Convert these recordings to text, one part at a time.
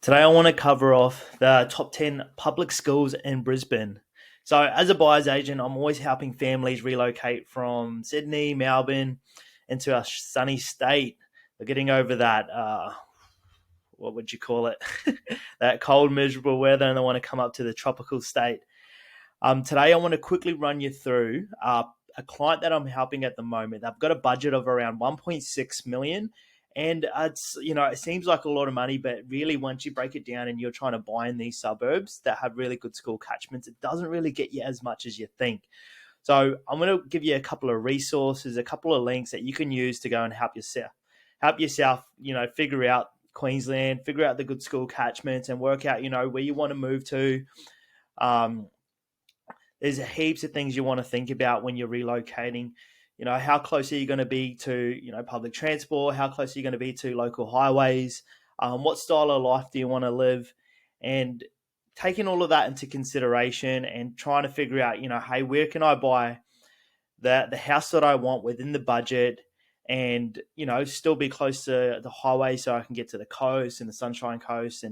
Today, I want to cover off the top 10 public schools in Brisbane. So, as a buyer's agent, I'm always helping families relocate from Sydney, Melbourne, into our sunny state. They're getting over that, what would you call it? That cold, miserable weather, and they want to come up to the tropical state. Today, I want to quickly run you through a client that I'm helping at the moment. They've got a budget of around 1.6 million, and it seems like a lot of money, but really, once you break it down and you're trying to buy in these suburbs that have really good school catchments, it doesn't really get you as much as you think. So I'm going to give you a couple of resources, a couple of links that you can use to go and help yourself, figure out Queensland, figure out the good school catchments, and work out, where you want to move to. Um, there's heaps of things you want to think about when you're relocating. How close are you going to be to, public transport? How close are you going to be to local highways? What style of life do you want to live? And taking all of that into consideration and trying to figure out, hey, where can I buy the house that I want within the budget, and still be close to the highway so I can get to the coast and the Sunshine Coast,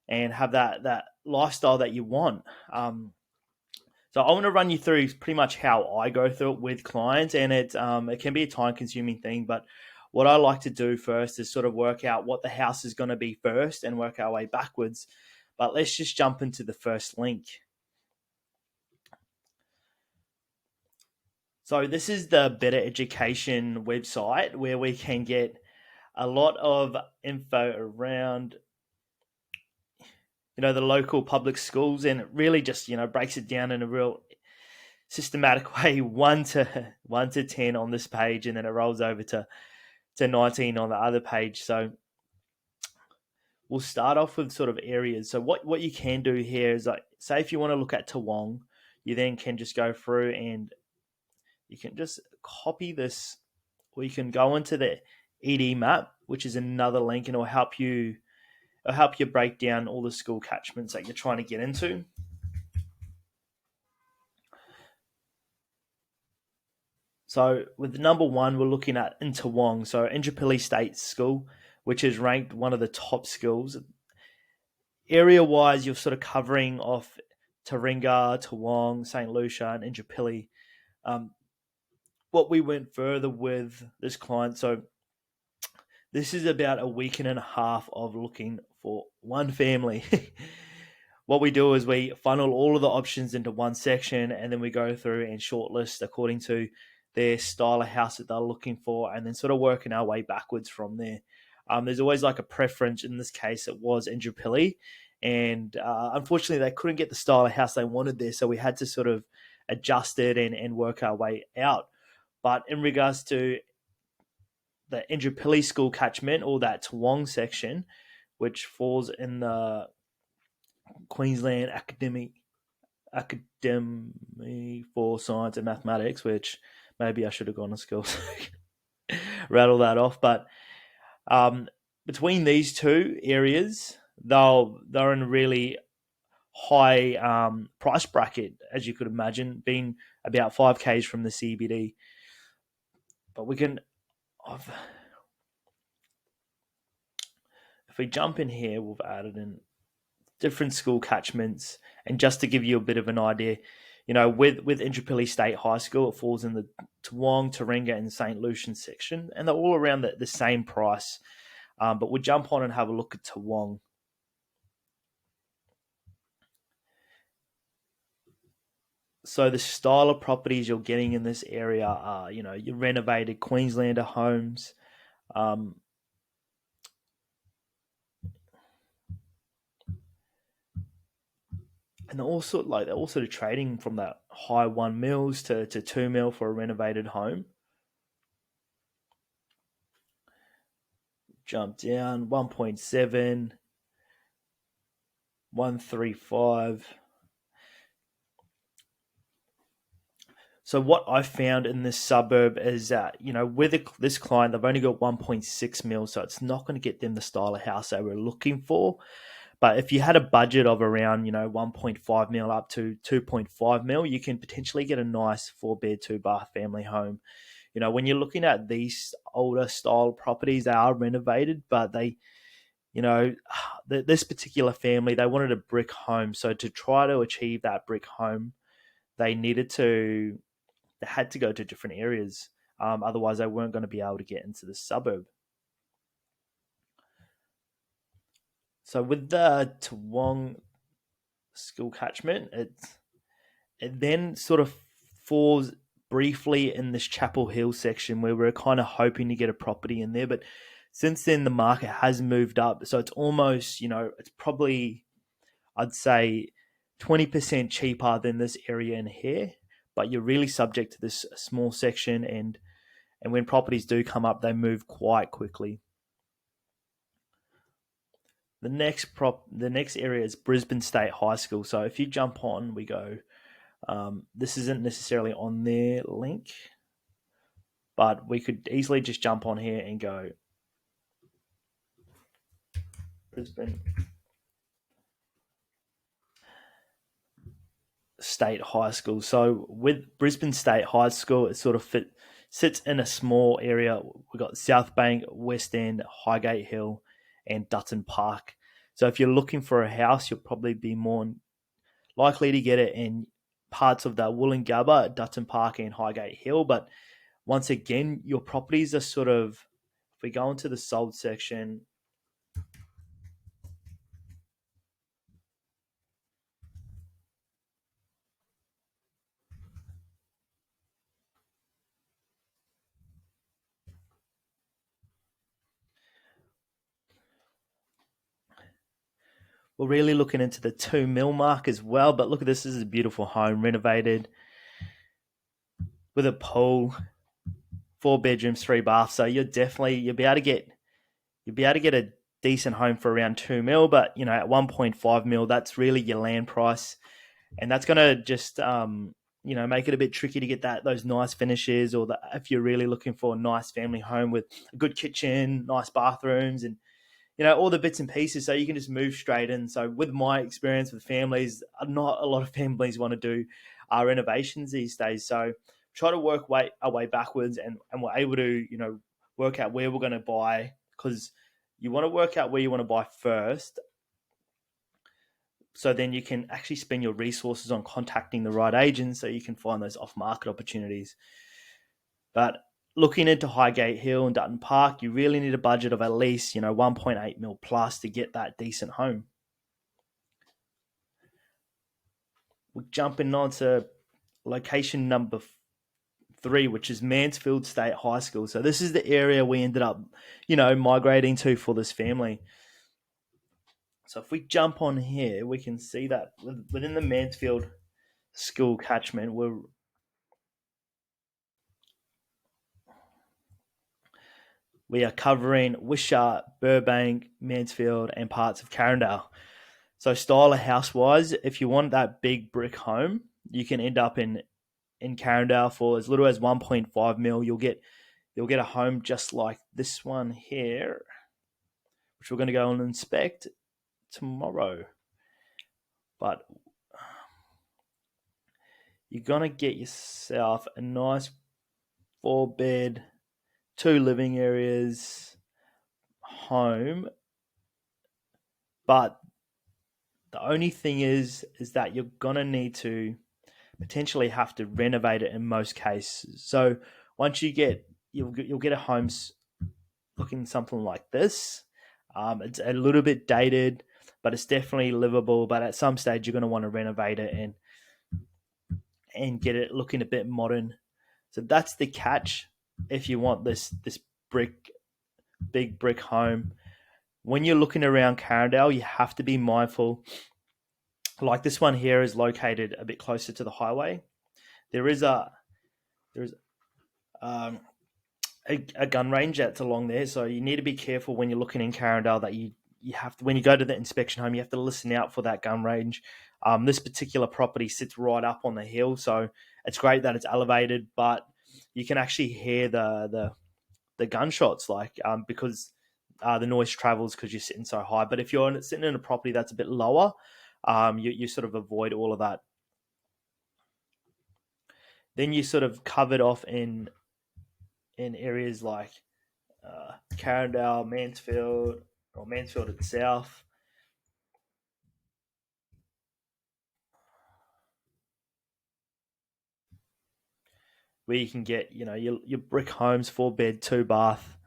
and have that lifestyle that you want. So I want to run you through pretty much how I go through it with clients, and it can be a time-consuming thing. But what I like to do first is sort of work out what the house is going to be first and work our way backwards. But let's just jump into the first link. So this is the Better Education website where we can get a lot of info around the local public schools, and it really just breaks it down in a real systematic way, 1 to 10 on this page, and then it rolls over to 19 on the other page. So we'll start off with sort of areas. So what you can do here is, like, say if you want to look at Toowong, you then can just go through and you can just copy this, or you can go into the ED map, which is another link, and it'll help you break down all the school catchments that you're trying to get into. So with number one, we're looking at in Toowong. So Indooroopilly State School, which is ranked one of the top schools. Area-wise, you're sort of covering off Taringa, Toowong, St. Lucia, and Indooroopilly. What we went further with this client, so this is about a week and a half of looking for one family. What we do is we funnel all of the options into one section, and then we go through and shortlist according to their style of house that they're looking for, and then sort of working our way backwards from there. There's always like a preference. In this case, it was Indooroopilly, and unfortunately they couldn't get the style of house they wanted there, so we had to sort of adjust it and work our way out. But in regards to the Indooroopilly school catchment, or that Toowong section, which falls in the Queensland Academy for Science and Mathematics, which maybe I should have gone to school to rattle that off. But between these two areas, they're in a really high price bracket, as you could imagine, being about 5Ks from the CBD. But if we jump in here, we've added in different school catchments, and just to give you a bit of an idea, with Indooroopilly State High School, it falls in the Toowong, Taringa, and St. Lucian section, and they're all around the same price. But we'll jump on and have a look at Toowong. So the style of properties you're getting in this area are, your renovated Queenslander homes. And they're also trading from that high 1 mils to 2 mil for a renovated home. Jump down, 1.7, 135. So what I found in this suburb is that, with this client, they've only got 1.6 mil, so it's not going to get them the style of house they were looking for. But if you had a budget of around, 1.5 mil up to 2.5 mil, you can potentially get a nice 4-bed, 2-bath family home. When you're looking at these older style properties, they are renovated, but they you know, this particular family, they wanted a brick home. So to try to achieve that brick home, they needed to, they had to go to different areas. Otherwise, they weren't going to be able to get into the suburb. So with the Toowong school catchment, it then sort of falls briefly in this Chapel Hill section where we're kind of hoping to get a property in there. But since then, the market has moved up. So it's almost, it's probably, I'd say, 20% cheaper than this area in here. But you're really subject to this small section. And when properties do come up, they move quite quickly. The next area is Brisbane State High School. So if you jump on, we go. This isn't necessarily on their link, but we could easily just jump on here and go Brisbane State High School. So with Brisbane State High School, it sort of sits in a small area. We've got South Bank, West End, Highgate Hill, and Dutton Park. So if you're looking for a house, you'll probably be more likely to get it in parts of the Woolloongabba, Dutton Park, and Highgate Hill. But once again, your properties are sort of, if we go into the sold section, we're really looking into the 2 mil mark as well. But look at this. This is a beautiful home, renovated with a pool, 4 bedrooms, 3 baths. So you'll be able to get a decent home for around 2 mil. But at 1.5 mil, that's really your land price, and that's going to just make it a bit tricky to get those nice finishes, or if you're really looking for a nice family home with a good kitchen, nice bathrooms, and all the bits and pieces, so you can just move straight in. So with my experience with families, not a lot of families want to do renovations these days. So try to work our way backwards, and we're able to work out where we're going to buy, because you want to work out where you want to buy first, so then you can actually spend your resources on contacting the right agents so you can find those off-market opportunities. But looking into Highgate Hill and Dutton Park, you really need a budget of at least 1.8 mil plus to get that decent home. We're jumping on to location number 3, which is Mansfield State High School. So this is the area we ended up, migrating to for this family. So if we jump on here, we can see that within the Mansfield school catchment, we are covering Wishart, Burbank, Mansfield, and parts of Carindale. So style of house wise, if you want that big brick home, you can end up in Carindale for as little as 1.5 mil. You'll get a home just like this one here, which we're going to go and inspect tomorrow. But you're going to get yourself a nice 4-bed, 2 living areas home. But the only thing is that you're going to need to potentially have to renovate it in most cases. So once you'll get a home looking something like this. It's a little bit dated, but it's definitely livable. But at some stage, you're going to want to renovate it and get it looking a bit modern. So that's the catch if you want this big brick home. When you're looking around Carindale, you have to be mindful. Like this one here is located a bit closer to the highway. There is a gun range that's along there, so you need to be careful when you're looking in Carindale that you have to, when you go to the inspection home, you have to listen out for that gun range. This particular property sits right up on the hill, so it's great that it's elevated, but you can actually hear the gunshots, because the noise travels because you're sitting so high. But if you're sitting in a property that's a bit lower, you sort of avoid all of that. Then you sort of covered off in areas like Carindale, Mansfield, or Mansfield itself. Where you can get, your brick homes, 4 bed, 2 bath,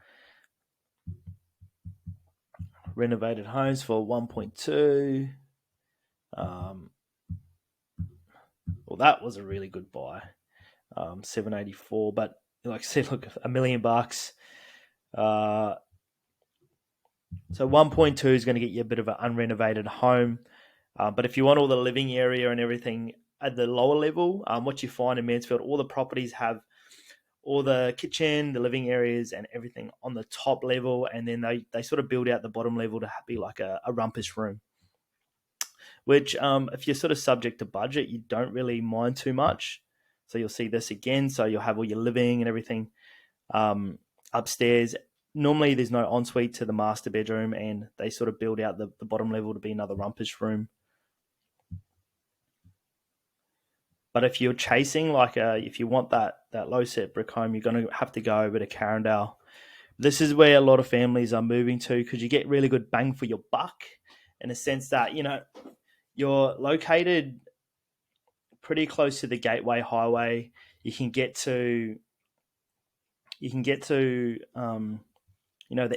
renovated homes for 1.2. Um, well, that was a really good buy, 784. But like I said, look, $1 million. So 1.2 is going to get you a bit of an unrenovated home. But if you want all the living area and everything at the lower level, what you find in Mansfield, all the properties have all the kitchen, the living areas, and everything on the top level, and then they sort of build out the bottom level to be like a rumpus room. Which, if you're sort of subject to budget, you don't really mind too much. So you'll see this again. So you'll have all your living and everything upstairs. Normally, there's no ensuite to the master bedroom, and they sort of build out the bottom level to be another rumpus room. But if you're chasing if you want that low set brick home, you're going to have to go over to Carindale. This is where a lot of families are moving to because you get really good bang for your buck, in a sense that you're located pretty close to the Gateway Highway. You can get to the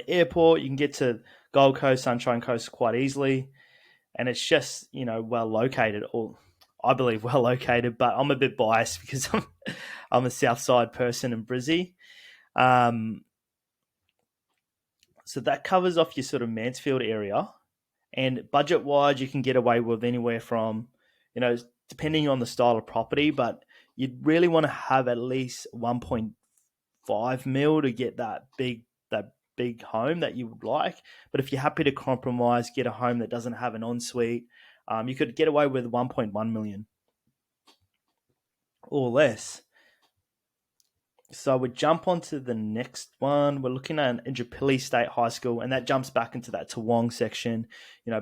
airport. You can get to Gold Coast, Sunshine Coast quite easily, and it's just well located. Or I believe well located, but I'm a bit biased because I'm a South Side person in Brizzy. So that covers off your sort of Mansfield area. And budget wise, you can get away with anywhere from, depending on the style of property, but you'd really want to have at least 1.5 mil to get that big home that you would like. But if you're happy to compromise, get a home that doesn't have an ensuite, you could get away with 1.1 million or less. So we jump on to the next one. We're looking at Indooroopilly State High School, and that jumps back into that Toowong section.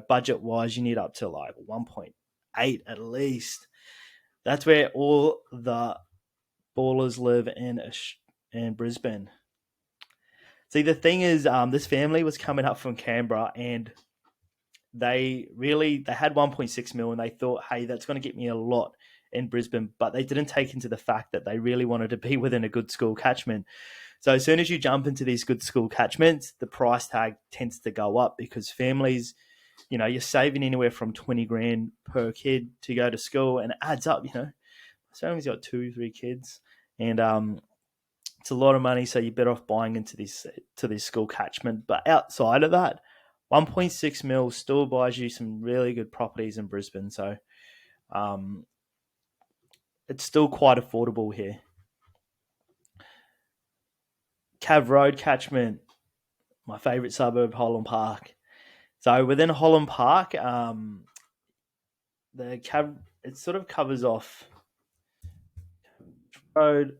Budget wise, you need up to like 1.8 at least. That's where all the ballers live in Brisbane. See, the thing is, this family was coming up from Canberra, and they had 1.6 mil, and they thought, hey, that's going to get me a lot in Brisbane, but they didn't take into the fact that they really wanted to be within a good school catchment. So as soon as you jump into these good school catchments, the price tag tends to go up because families, you're saving anywhere from 20 grand per kid to go to school, and it adds up. So family's got 2-3 kids, and it's a lot of money. So you're better off buying into this school catchment. But outside of that, 1.6 mil still buys you some really good properties in Brisbane. So it's still quite affordable here. Cav Road catchment, my favourite suburb, Holland Park. So within Holland Park, it sort of covers off road.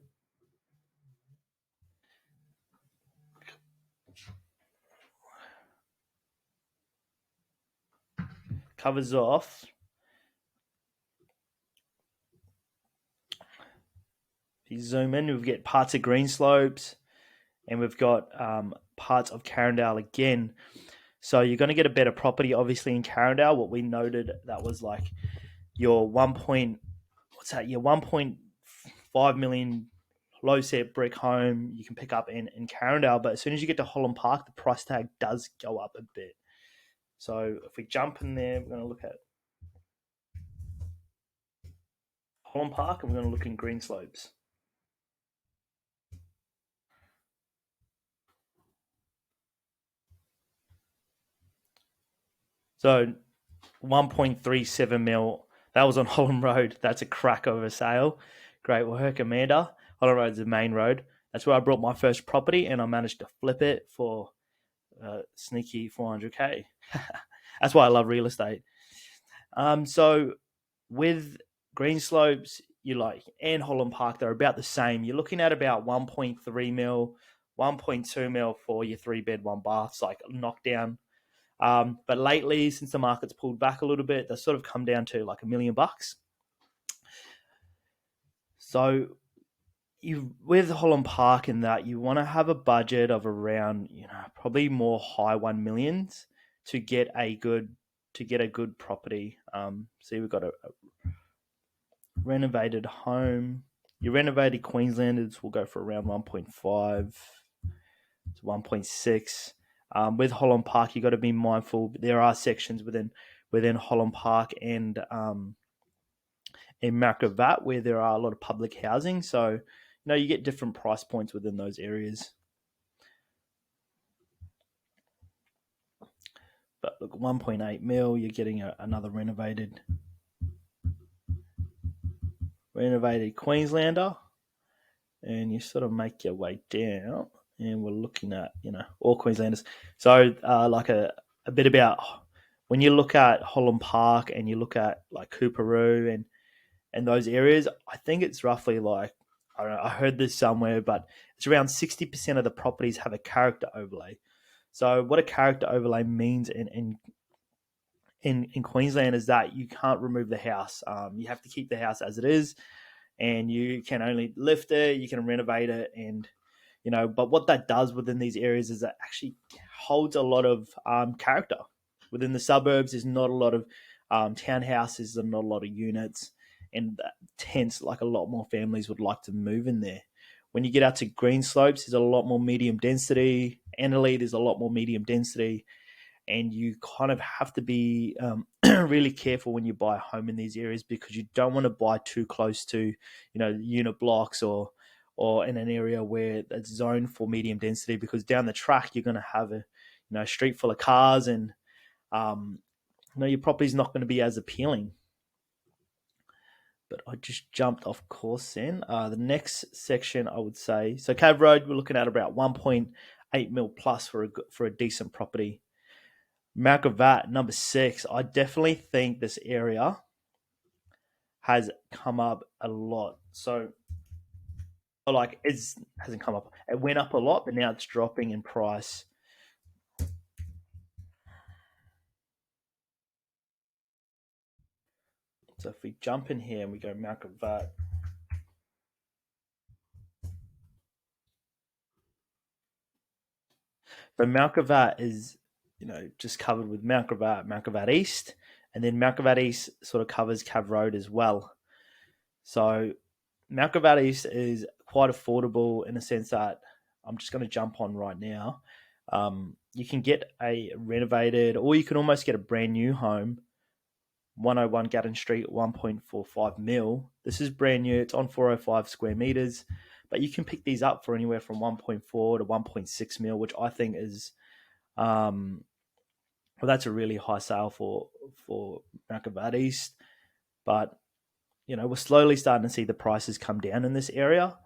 Covers off. If you zoom in, we've got parts of Greenslopes, and we've got parts of Carindale again. So you're going to get a better property, obviously, in Carindale. What we noted, that was like your 1.5 million low set brick home you can pick up in Carindale. But as soon as you get to Holland Park, the price tag does go up a bit. So if we jump in there, we're going to look at Holland Park, and we're going to look in Greenslopes. So 1.37 mil. That was on Holland Road. That's a crack of a sale. Great work, Amanda. Holland Road's the main road. That's where I brought my first property, and I managed to flip it for sneaky 400k. That's why I love real estate. So with Greenslopes, and Holland Park, they're about the same. You're looking at about 1.3 mil, 1.2 mil for your 3-bed, 1-baths, like knockdown. But lately, since the market's pulled back a little bit, they sort of come down to like $1 million. So with Holland Park, in that you want to have a budget of around, probably more high 1 millions. to get a good property. See, we've got a renovated home. Your renovated Queenslanders will go for around 1.5 to 1.6. With Holland Park, you got to be mindful. There are sections within Holland Park and in Gravatt where there are a lot of public housing. So, you get different price points within those areas. But look, 1.8 mil, you're getting another renovated Queenslander, and you sort of make your way down, and we're looking at all Queenslanders. So like a bit about when you look at Holland Park and you look at like Coorparoo and those areas, I think it's roughly like, I don't know, I heard this somewhere, but it's around 60% of the properties have a character overlay. So what a character overlay means in Queensland is that you can't remove the house. You have to keep the house as it is, and you can only lift it, you can renovate it, and but what that does within these areas is that actually holds a lot of character. Within the suburbs, there's not a lot of townhouses and not a lot of units, and hence, like, a lot more families would like to move in there. When you get out to Green Slopes, there's a lot more medium density. Annerley, there's a lot more medium density, and you kind of have to be really careful when you buy a home in these areas, because you don't want to buy too close to, unit blocks or in an area where it's zoned for medium density, because down the track you're going to have a street full of cars, and your property's not going to be as appealing. But I just jumped off course then. The next section, I would say, so Cav Road, we're looking at about 1.8 mil plus for a decent property. Gravatt, number 6. I definitely think this area has come up a lot. So, like, it hasn't come up. It went up a lot, but now it's dropping in price. So if we jump in here and we go Gravatt, so Gravatt is just covered with Gravatt East, and then Gravatt East sort of covers Cav Road as well. So Gravatt East is quite affordable in a sense that I'm just going to jump on right now. You can get a renovated, or you can almost get a brand new home, 101 Gatton Street, 1.45 mil. This is brand new. It's on 405 square meters, but you can pick these up for anywhere from 1.4 to 1.6 mil, which I think is, well, that's a really high sale for Gravatt East. But we're slowly starting to see the prices come down in this area,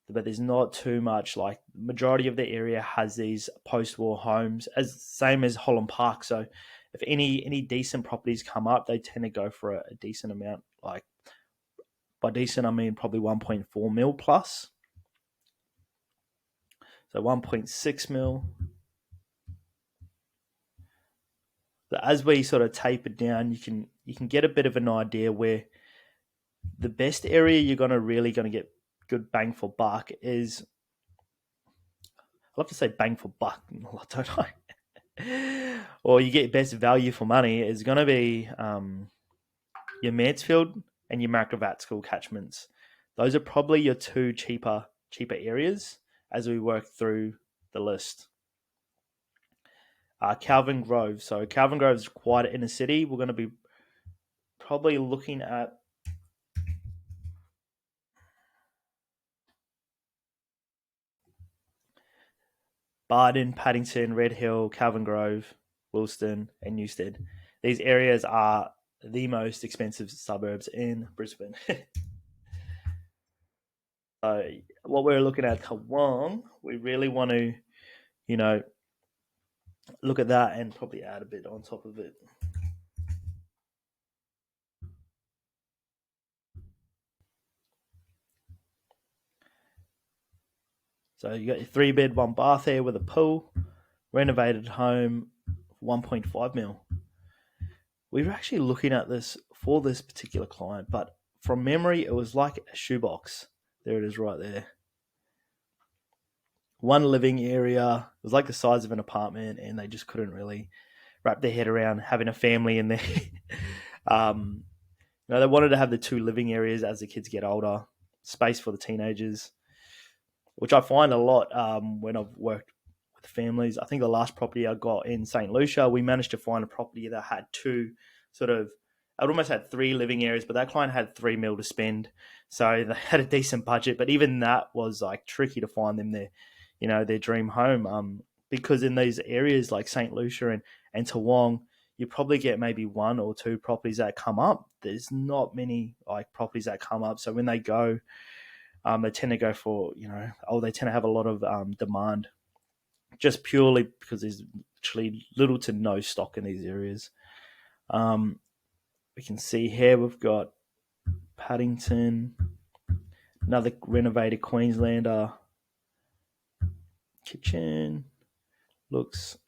but there's not too much. Like, majority of the area has these post-war homes, same as Holland Park. So if any decent properties come up, they tend to go for a decent amount. Like, by decent, I mean probably 1.4 mil plus. So 1.6 mil. So as we sort of taper down, you can get a bit of an idea where the best area you're really going to get good bang for buck is, I love to say bang for buck, don't I? Or you get best value for money is going to be your Mansfield and your Gravatt school catchments. Those are probably your two cheaper areas as we work through the list. Kelvin Grove. So Kelvin Grove is quite an inner city. We're going to be probably looking at Barden, Paddington, Red Hill, Kelvin Grove, Wilston, and Newstead. These areas are the most expensive suburbs in Brisbane. So what we're looking at Toowong, we really want to, look at that and probably add a bit on top of it. So you got your 3-bed, 1-bath there with a pool, renovated home, 1.5 mil. We were actually looking at this for this particular client, but from memory, it was like a shoebox. There it is right there. one living area. It was like the size of an apartment, and they just couldn't really wrap their head around having a family in there. um, they wanted to have the two living areas as the kids get older, space for the teenagers, which I find a lot when I've worked with families. I think the last property I got in St. Lucia, we managed to find a property that had two sort of, I'd almost had three living areas, but that client had 3 mil to spend. So they had a decent budget, but even that was like tricky to find them their dream home. Because in these areas like St. Lucia and Toowong, you probably get maybe one or two properties that come up. There's not many like properties that come up. So when they go, they tend to go for, they tend to have a lot of demand just purely because there's actually little to no stock in these areas. We can see here we've got Paddington, another renovated Queenslander kitchen. Looks,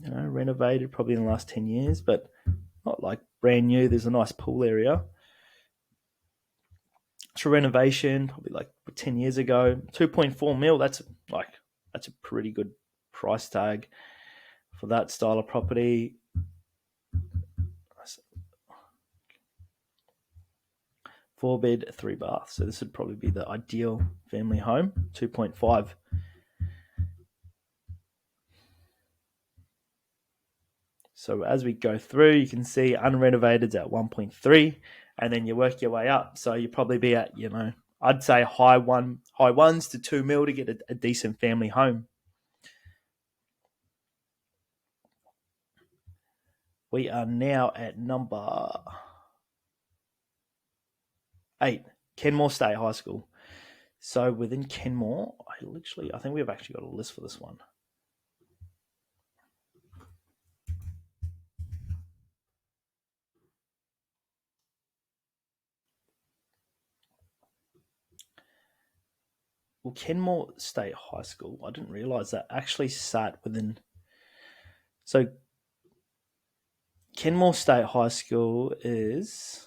renovated probably in the last 10 years, but not like brand new. There's a nice pool area. It's a renovation, probably like 10 years ago. 2.4 mil, that's a pretty good price tag for that style of property. 4 bed, 3 bath. So this would probably be the ideal family home. 2.5. So as we go through, you can see unrenovated's at 1.3, and then you work your way up. So you probably be at, I'd say high ones to 2 mil to get a decent family home. We are now at number 8, Kenmore State High School. So within Kenmore, I think we've actually got a list for this one. Well, Kenmore State High School, I didn't realise that actually sat within. So Kenmore State High School is.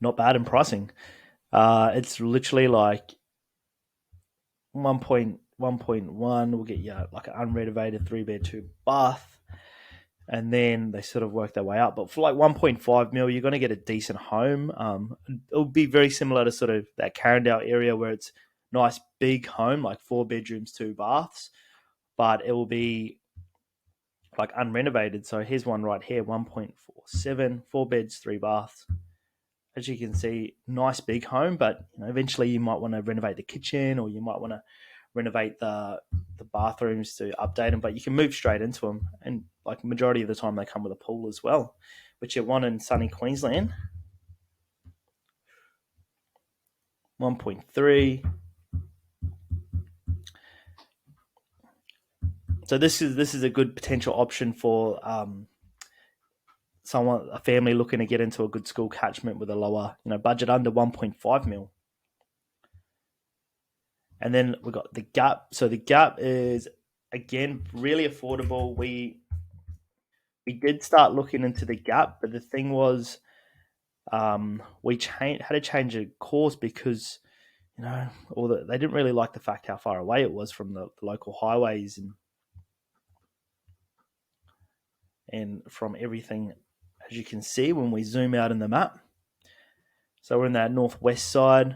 Not bad in pricing. It's literally like 1.1 will get you like an unrenovated 3 bed 2 bath, and then they sort of work their way up. But for like 1.5 mil, you're going to get a decent home. It'll be very similar to sort of that Carindale area where it's nice big home, like 4 bedrooms 2 baths, but it will be like unrenovated. So here's one right here, 1.47, 4 beds 3 baths. As you can see, nice big home, but eventually you might want to renovate the kitchen, or you might want to renovate the bathrooms to update them. But you can move straight into them, and like majority of the time they come with a pool as well, which you want in sunny Queensland. 1.3. So this is a good potential option for a family looking to get into a good school catchment with a lower, budget under 1.5 mil. And then we've got the Gap. So the Gap is, again, really affordable. We did start looking into the Gap, but the thing was, we had to change a course because, they didn't really like the fact how far away it was from the local highways and from everything, as you can see when we zoom out in the map. So we're in that northwest side.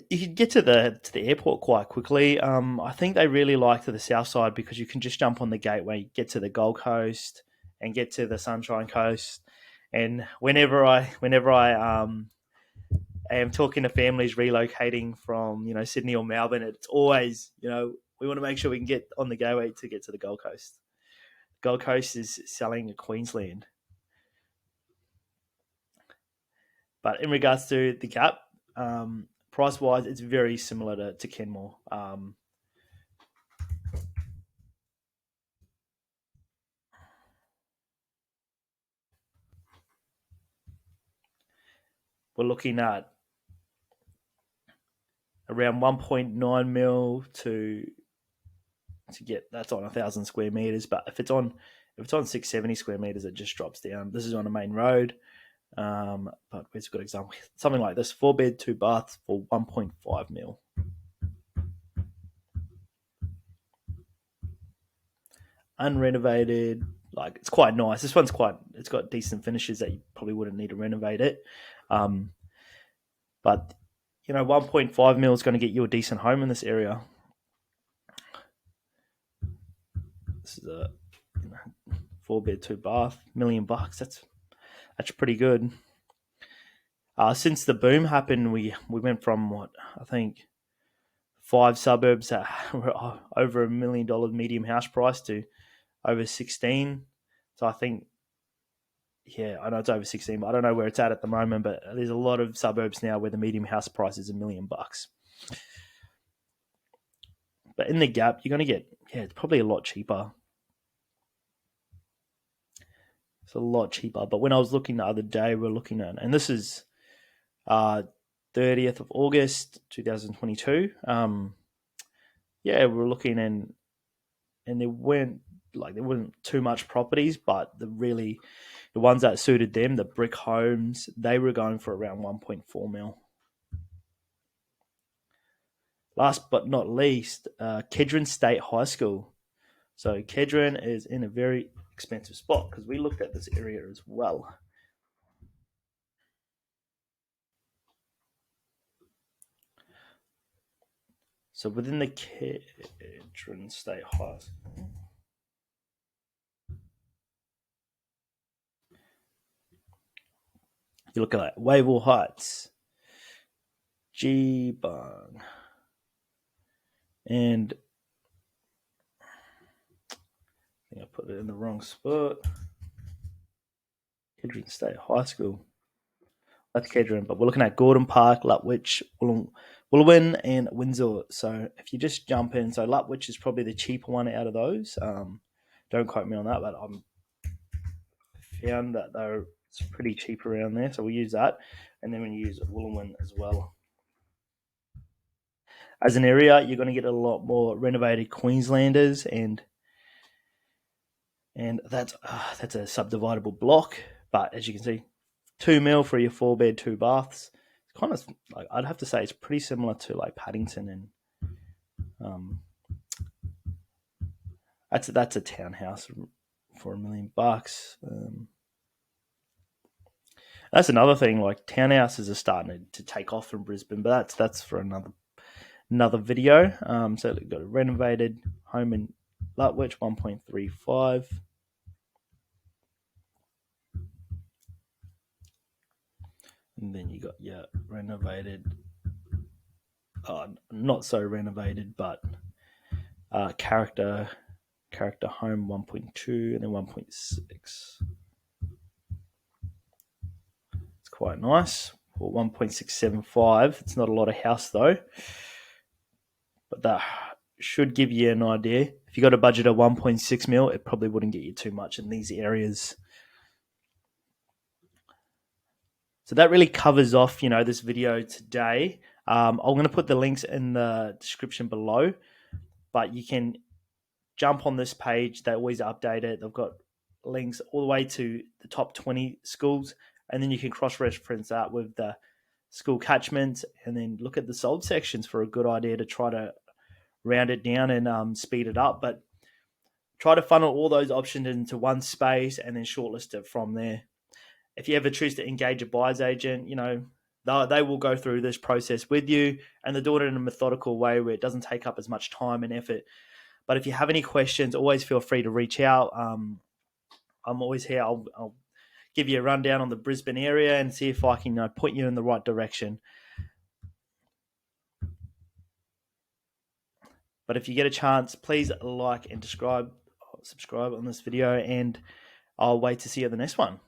You could get to the airport quite quickly. I think they really like to the south side because you can just jump on the gateway, get to the Gold Coast, and get to the Sunshine Coast. And whenever I am talking to families relocating from Sydney or Melbourne, it's always we want to make sure we can get on the gateway to get to the Gold Coast. Gold Coast is selling a Queensland. But in regards to the Gap, price wise, it's very similar to Kenmore. We're looking at around 1.9 mil to to get. That's on 1,000 square meters, but if it's on 670 square meters, it just drops down. This is on a main road. But we've got example something like this: 4-bed, 2 baths for 1.5 mil. Unrenovated, like it's quite nice. This one's it's got decent finishes that you probably wouldn't need to renovate it. But 1.5 mil is going to get you a decent home in this area. This is a 4-bed, 2 bath, $1 million. That's pretty good. Since the boom happened, we went from I think 5 suburbs that were over $1 million medium house price to over 16. So I think, I know it's over 16, but I don't know where it's at the moment. But there's a lot of suburbs now where the medium house price is $1 million. But in the gap, you're going to get, it's probably a lot cheaper. It's a lot cheaper. But when I was looking the other day, we're looking at, and this is 30th of August 2022. We're looking and there wasn't too much properties, but the ones that suited them, the brick homes, they were going for around 1.4 mil. Last but not least, Kedron State High School. So Kedron is in a very expensive spot because we looked at this area as well. So within the Kedron State High School, you look at Wavell Heights, G-Bung, and I think I put it in the wrong spot. Kedron State High School. That's Kedron, but we're looking at Gordon Park, Lutwyche, Wooloowin, and Windsor. So if you just jump in, so Lutwyche is probably the cheaper one out of those. Don't quote me on that, but I found that it's pretty cheap around there, so we'll use that. And then we use Wooloowin as well. As an area, you're going to get a lot more renovated Queenslanders, and that's a subdividable block. But as you can see, 2 mil for your 4-bed, 2 baths. It's kind of I'd have to say it's pretty similar to Paddington, and that's a townhouse for $1 million. That's another thing. Townhouses are starting to take off in Brisbane, but that's for another video. So we've got a renovated home in Lutwyche, 1.35. And then you got your renovated, not so renovated, but character home 1.2 and then 1.6. It's quite nice. For 1.675. It's not a lot of house though, but that should give you an idea. If you got a budget of 1.6 mil, it probably wouldn't get you too much in these areas. So that really covers off, this video today. I'm going to put the links in the description below, but you can jump on this page. They always update it. They've got links all the way to the top 20 schools, and then you can cross-reference that with the school catchments, and then look at the sold sections for a good idea to try to round it down and speed it up. But try to funnel all those options into one space and then shortlist it from there. If you ever choose to engage a buyer's agent, they will go through this process with you, and they'll do it in a methodical way where it doesn't take up as much time and effort. But if you have any questions, always feel free to reach out. I'm always here. I'll give you a rundown on the Brisbane area and see if I can point you in the right direction. But if you get a chance, please like and subscribe on this video, and I'll wait to see you at the next one.